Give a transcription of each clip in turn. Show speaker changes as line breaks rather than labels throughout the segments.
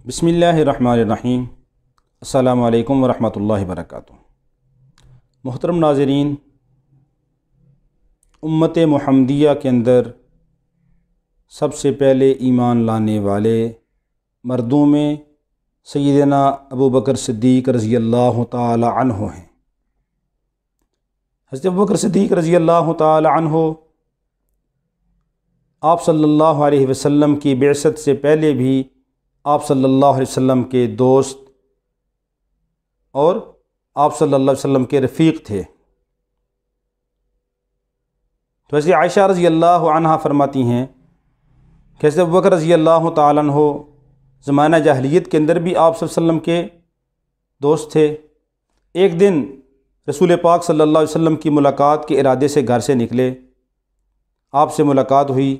بسم اللہ الرحمن الرحیم۔ السلام علیکم ورحمۃ اللہ وبرکاتہ۔ محترم ناظرین، امت محمدیہ کے اندر سب سے پہلے ایمان لانے والے مردوں میں سیدنا ابو بکر صدیق رضی اللہ تعالی عنہ ہیں۔ حضرت ابو بکر صدیق رضی اللہ تعالی عنہ آپ صلی اللہ علیہ وسلم کی بعثت سے پہلے بھی آپ صلی اللہ علیہ وسلم کے دوست اور آپ صلی اللہ علیہ وسلم کے رفیق تھے۔ تو حضرت عائشہ رضی اللہ عنہا فرماتی ہیں کہ حضرت ابو بکر رضی اللہ تعالیٰ عنہ زمانہ جاہلیت کے اندر بھی آپ صلی اللہ علیہ وسلم کے دوست تھے۔ ایک دن رسول پاک صلی اللہ علیہ وسلم کی ملاقات کے ارادے سے گھر سے نکلے، آپ سے ملاقات ہوئی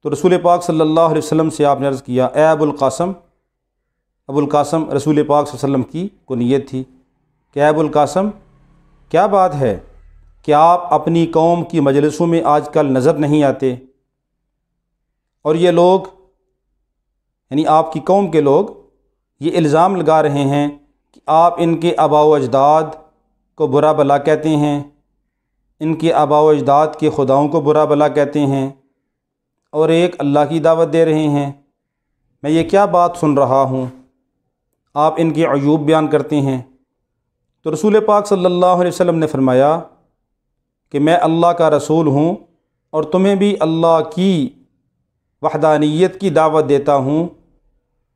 تو رسول پاک صلی اللہ علیہ وسلم سے آپ نے عرض کیا، اے ابو القاسم۔ ابو القاسم رسول پاک صلی اللہ علیہ وسلم کی کنیت تھی کہ اے ابو القاسم، کیا بات ہے کہ آپ اپنی قوم کی مجلسوں میں آج کل نظر نہیں آتے، اور یہ لوگ یعنی آپ کی قوم کے لوگ یہ الزام لگا رہے ہیں کہ آپ ان کے آباء و اجداد کو برا بھلا کہتے ہیں، ان کے آباء و اجداد کے خداؤں کو برا بھلا کہتے ہیں اور ایک اللہ کی دعوت دے رہے ہیں۔ میں یہ کیا بات سن رہا ہوں، آپ ان کے عیوب بیان کرتے ہیں۔ تو رسول پاک صلی اللہ علیہ وسلم نے فرمایا کہ میں اللہ کا رسول ہوں اور تمہیں بھی اللہ کی وحدانیت کی دعوت دیتا ہوں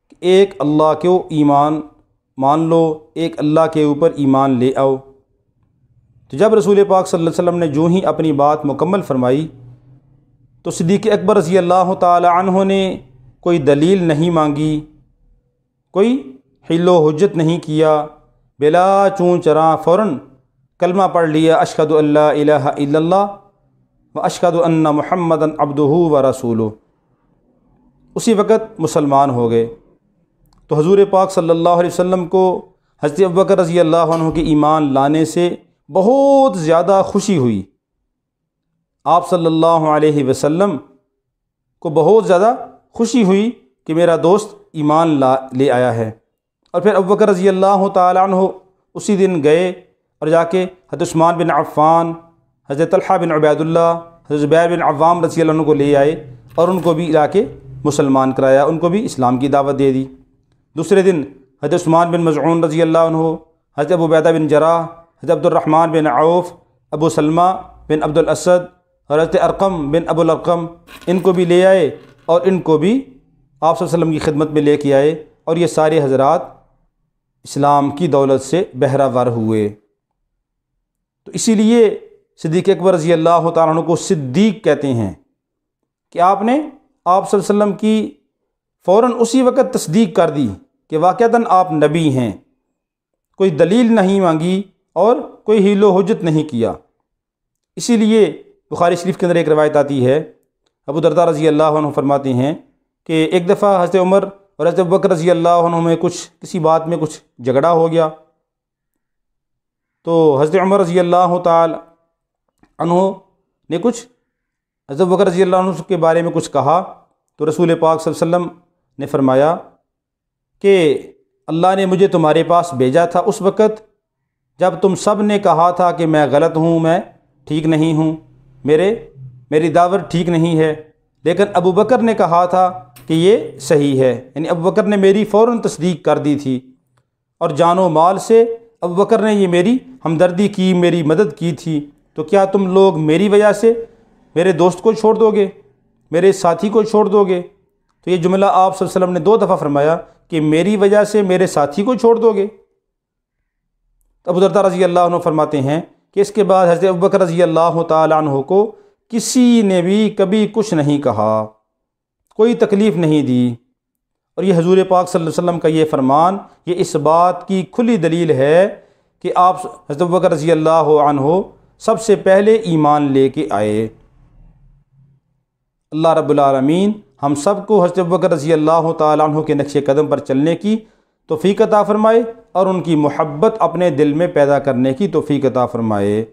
کہ ایک اللہ کو ایمان مان لو، ایک اللہ کے اوپر ایمان لے آؤ۔ تو جب رسول پاک صلی اللہ علیہ وسلم نے جو ہی اپنی بات مکمل فرمائی تو صدیق اکبر رضی اللہ تعالی عنہ نے کوئی دلیل نہیں مانگی، کوئی حیل و حجت نہیں کیا، بلا چون چراں فوراً کلمہ پڑھ لیا، اشہد ان لا الہ الا اللہ و اشہد ان محمدًا عبدہ و رسولہ۔ اسی وقت مسلمان ہو گئے۔ تو حضور پاک صلی اللہ علیہ وسلم کو حضرت ابو بکر رضی اللہ عنہ کے ایمان لانے سے بہت زیادہ خوشی ہوئی۔ آپ صلی اللہ علیہ وسلم کو بہت زیادہ خوشی ہوئی کہ میرا دوست ایمان لے آیا ہے۔ اور پھر ابو بکر رضی اللہ تعالی عنہ اسی دن گئے اور جا کے حضرت عثمان بن عفان، حضرت طلحہ بن عبید اللہ، حضرت زبیر بن عوام رضی اللہ عنہ کو لے آئے اور ان کو بھی لا کے مسلمان کرایا، ان کو بھی اسلام کی دعوت دے دی۔ دوسرے دن حضرت عثمان بن مظعون رضی اللہ عنہ، حضرت ابو عبیدہ بن جراح، حضرت عبد الرحمن بن عوف، ابو سلمہ بن عبد الاسد، حضرت ارقم بن ابو الارقم، ان کو بھی لے آئے اور ان کو بھی آپ صلی اللہ علیہ وسلم کی خدمت میں لے کے آئے، اور یہ سارے حضرات اسلام کی دولت سے بہرہ ور ہوئے۔ تو اسی لیے صدیق اکبر رضی اللہ تعالیٰ عنہ کو صدیق کہتے ہیں کہ آپ نے آپ صلی اللہ علیہ وسلم کی فوراً اسی وقت تصدیق کر دی کہ واقعتاً آپ نبی ہیں، کوئی دلیل نہیں مانگی اور کوئی حیل و حجت نہیں کیا۔ اسی لیے بخاری شریف کے اندر ایک روایت آتی ہے، ابو درداء رضی اللہ عنہ فرماتے ہیں کہ ایک دفعہ حضرت عمر اور حضرت ابو بکر رضی اللہ عنہ میں کسی بات میں کچھ جھگڑا ہو گیا، تو حضرت عمر رضی اللہ تعالی عنہ نے حضرت ابو بکر رضی اللہ عنہ کے بارے میں کچھ کہا، تو رسول پاک صلی اللہ علیہ وسلم نے فرمایا کہ اللہ نے مجھے تمہارے پاس بھیجا تھا اس وقت جب تم سب نے کہا تھا کہ میں غلط ہوں، میں ٹھیک نہیں ہوں، میری دعوت ٹھیک نہیں ہے، لیکن ابو بکر نے کہا تھا کہ یہ صحیح ہے، یعنی ابو بکر نے میری فوراً تصدیق کر دی تھی، اور جان و مال سے ابو بکر نے یہ میری ہمدردی کی، میری مدد کی تھی۔ تو کیا تم لوگ میری وجہ سے میرے دوست کو چھوڑ دو گے، میرے ساتھی کو چھوڑ دو گے؟ تو یہ جملہ آپ صلی اللہ علیہ وسلم نے 2 دفعہ فرمایا کہ میری وجہ سے میرے ساتھی کو چھوڑ دو گے۔ تو ابو درداء رضی اللہ عنہ فرماتے ہیں کہ اس کے بعد حضرت ابو بکر رضی اللہ تعالی عنہ کو کسی نے بھی کبھی کچھ نہیں کہا، کوئی تکلیف نہیں دی، اور یہ حضور پاک صلی اللہ علیہ وسلم کا یہ فرمان یہ اس بات کی کھلی دلیل ہے کہ آپ حضرت ابو بکر رضی اللہ عنہ سب سے پہلے ایمان لے کے آئے۔ اللہ رب العالمین ہم سب کو حضرت ابو بکر رضی اللہ تعالی عنہ کے نقش قدم پر چلنے کی توفیق عطا فرمائے اور ان کی محبت اپنے دل میں پیدا کرنے کی توفیق عطا فرمائے۔